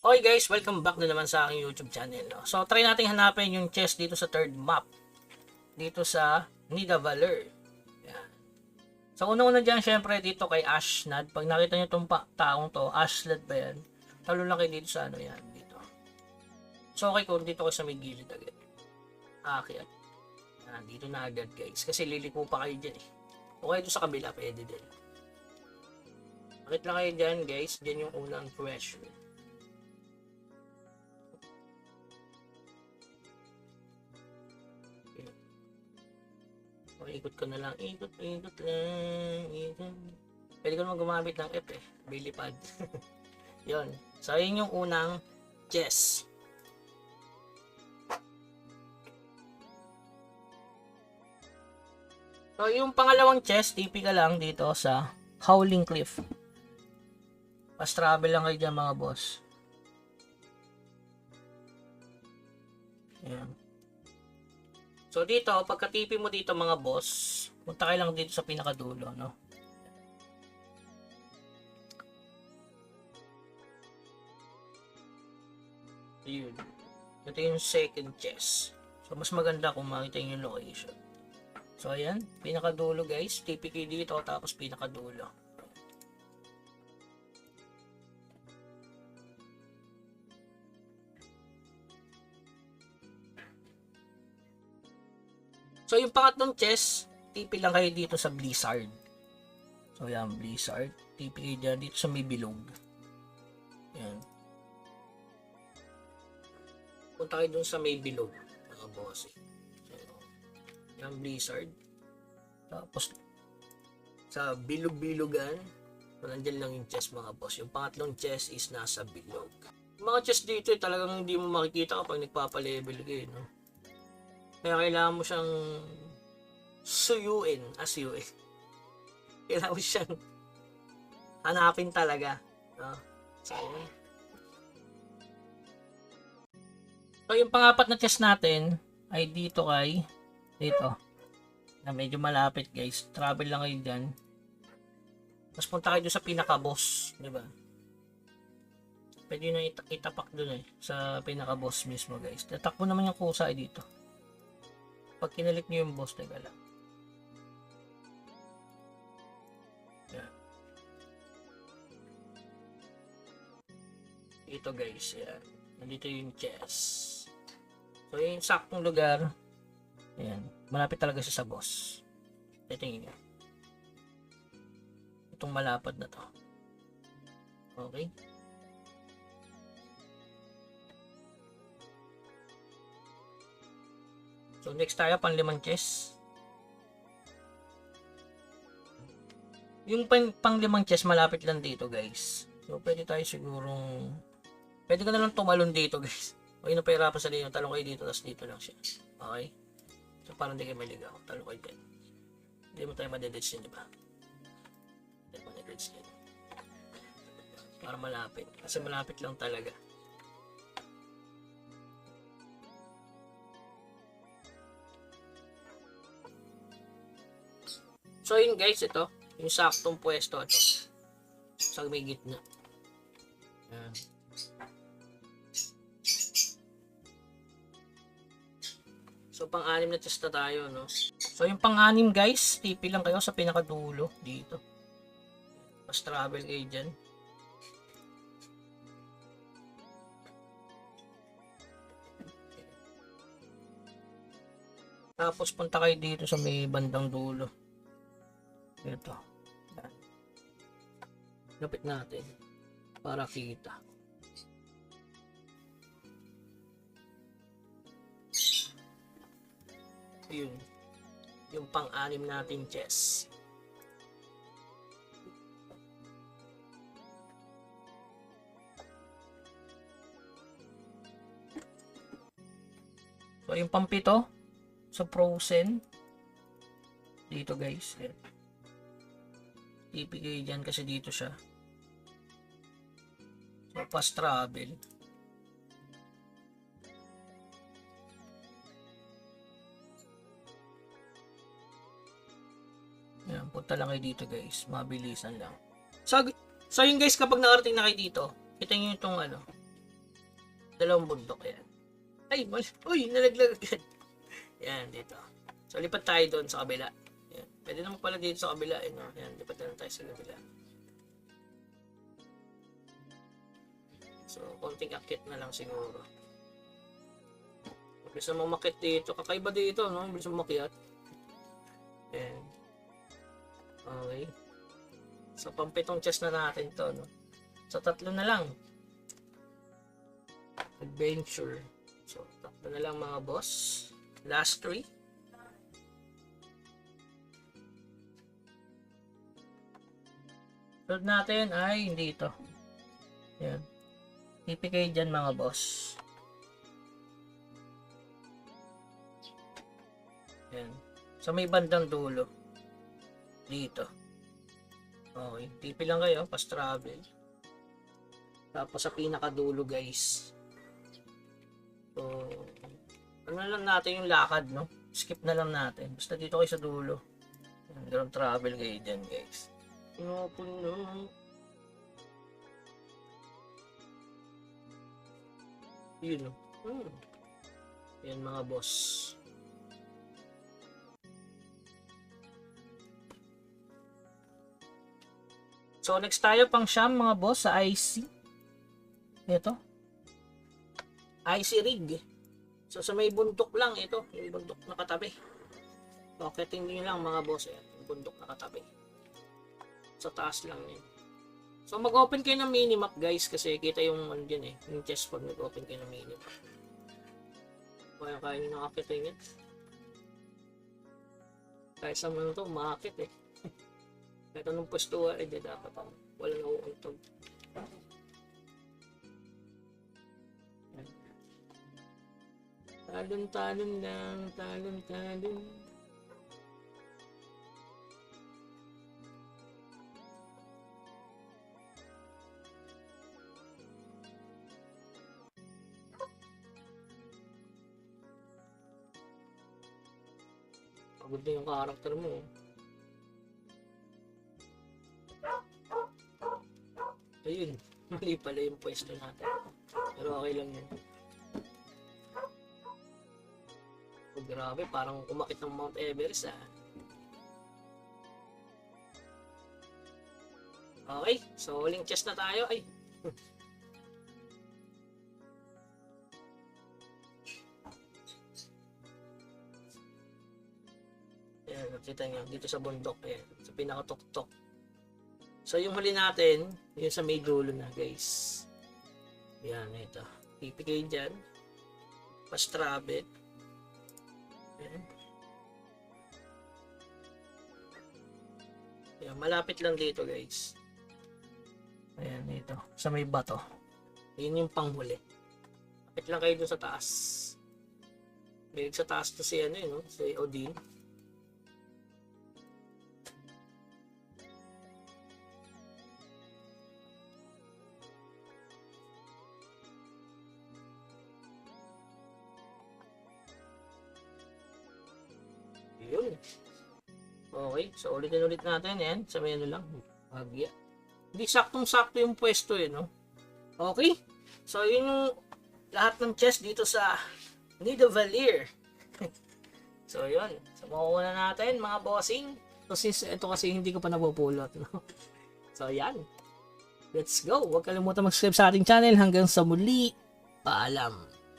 Okay guys, welcome back na naman sa aking YouTube channel. No? So try natin hanapin yung chest dito sa third map. Dito sa Nidavellir. Yan. So una-una dyan syempre dito kay Ashnad. Pag nakita nyo itong taong to, Ashlad ba yan? Talo lang kayo dito sa ano yan. Dito. So okay kung dito kayo sa may gilid agad. Akyat. Yan, dito na agad guys. Kasi liliko pa kayo dyan eh. Okay doon sa kabila pwede din. Bakit lang kayo dyan guys. Dyan yung unang question. Ikot ko na lang, ikot lang, ikot. Pwede ko naman gumamit ng F eh, bilipad. Yun, so yun yung unang chest. So yung pangalawang chest, TP ka lang dito sa Howling Cliff. Fast travel lang kayo dyan mga boss. Yan. So dito, pagka-TP mo dito mga boss, punta kayo lang dito sa pinakadulo, no? Yun. Ito yung second chest. So mas maganda kung makita yung location. So ayan, pinakadulo guys, TP kayo dito tapos pinakadulo. So yung pangatlong chest, TP lang kayo dito sa Blizzard. So yan, Blizzard. TP kayo dyan dito sa may bilog. Yan. Punta kayo dun sa may bilog. Mga boss. So, yan, Blizzard. Tapos, sa bilog-bilogan, so, nandyan lang yung chest mga boss. Yung pangatlong chest is nasa bilog. Yung mga chest dito, talagang hindi mo makikita kapag nagpapalevel kayo, no? Kaya kailangan mo siyang suyuin. Kailangan mo siyang hanapin talaga. No? So, yung pangapat na chest natin ay dito dito. Na medyo malapit guys. Travel lang kayo dyan. Tapos punta kayo sa pinaka-boss. Diba? Pwede na itapak dun eh. Sa pinaka-boss mismo guys. Tatakbo naman yung kusa dito. Pag kinalik nyo yung boss, teka lang. Yan. Ito guys, yan. Nandito yung chest. So, yung saktong lugar, yan. Malapit talaga siya sa boss. Tingin nyo. Itong malapad na to. Okay. So next tayo, pang-limang chest. Yung pang-limang chest malapit lang dito guys. So pwede tayo sigurong pwede ka na lang tumalon dito guys. Huwag na pahirapan sa dito. Talong kayo dito, tapos dito lang siya. Okay? So parang hindi kayo maligaw. Talong kayo dyan. Hindi mo tayo madededge din, diba? Hindi mo madededge din. Para malapit. Kasi malapit lang talaga. So yun guys, ito yung saktong pwesto ito sa may gitna. Yan. So pang-anim na chest na tayo, no? So yung pang-anim guys, TP lang kayo sa pinakadulo dito. Mas travel kayo dyan. Tapos punta kayo dito sa may bandang dulo. Ito. Lapit natin para kita. Yun. Yung pang-anim nating chest. So yung pang-pito sa Frozen dito guys. Yan. Ipigay dyan kasi dito siya. So, fast travel. Yan, punta lang kayo dito guys. Mabilisan lang. So yun guys, kapag nakarating na kayo dito, kita nyo itong Dalawang bundok, yan. Ay, uy, nalaglag agad. Yan, dito. So, lipat tayo doon sa kabila. Yan. Pwede naman pala dito sa kabila, no? Yan, lipat na lang tayo sa kabila. So, konting akit na lang siguro. Mabilis na mamakit dito. Kakaiba dito, no? Mabilis na mamakit. Yan. Okay. So, pampitong chest na natin to, no? So, 3 na lang. Adventure. So, 3 na lang mga boss. Last 3. Sunod natin ay hindi ito. Yan. TPK dyan mga boss. Yan. So, may bandang dulo. Dito. Okay. TP lang kayo. Fast travel. Tapos sa pinakadulo guys. So, ano lang natin yung lakad, no? Skip na lang natin. Basta dito kayo sa dulo. Ganun travel kayo dyan, guys. Puno. Yun, no? Yan mga boss. So, next tayo pang siyam mga boss sa IC. Ito. IC rig. So, sa may bundok lang ito. Yung bundok na katabi. Okay, tingnan nyo lang mga boss. Yung bundok na katabi. Sa taas lang yun. So, mag-open kayo ng minimap guys. Kasi kita yung ano dyan eh. Yung chest pag nag-open kayo ng minimap. Kaya nyo nakakitingin. Kahit sa mga ito, makakit eh. Kahit anong pwesto eh, dapat wala na uuntog. Talon-talon lang, talon-talon. Pagod na yung karakter mo. Ayun, mali pala yung pwesto natin. Pero okay lang yun. Oh, grabe, parang umakit ng Mount Everest ah. Okay, so huling chest na tayo. Ay. Ayan, nakita nyo, dito sa bundok, ayan, sa pinakatuktok. So yung huli natin, yung sa may dulo na guys. Ayan, ito. Pipigay dyan. Fast travel. Ayan. Ayan, malapit lang dito guys. Ayan, ito. Sa may bato. Ayan yung panghuli. Malapit lang kayo dun sa taas. May sa taas to si ano yun, no? Si Odin. Yun. Okay, so ulitin natin yan. Sa may ano lang, bagya. Hindi saktong-sakto yung pwesto eh, no? Okay, so yun yung lahat ng chest dito sa Nidavellir. So yun, so makuha natin mga bossing. So since ito kasi hindi ko pa napupulot, no? So yan, let's go. Huwag kalimutan mag-subscribe sa ating channel. Hanggang sa muli, paalam.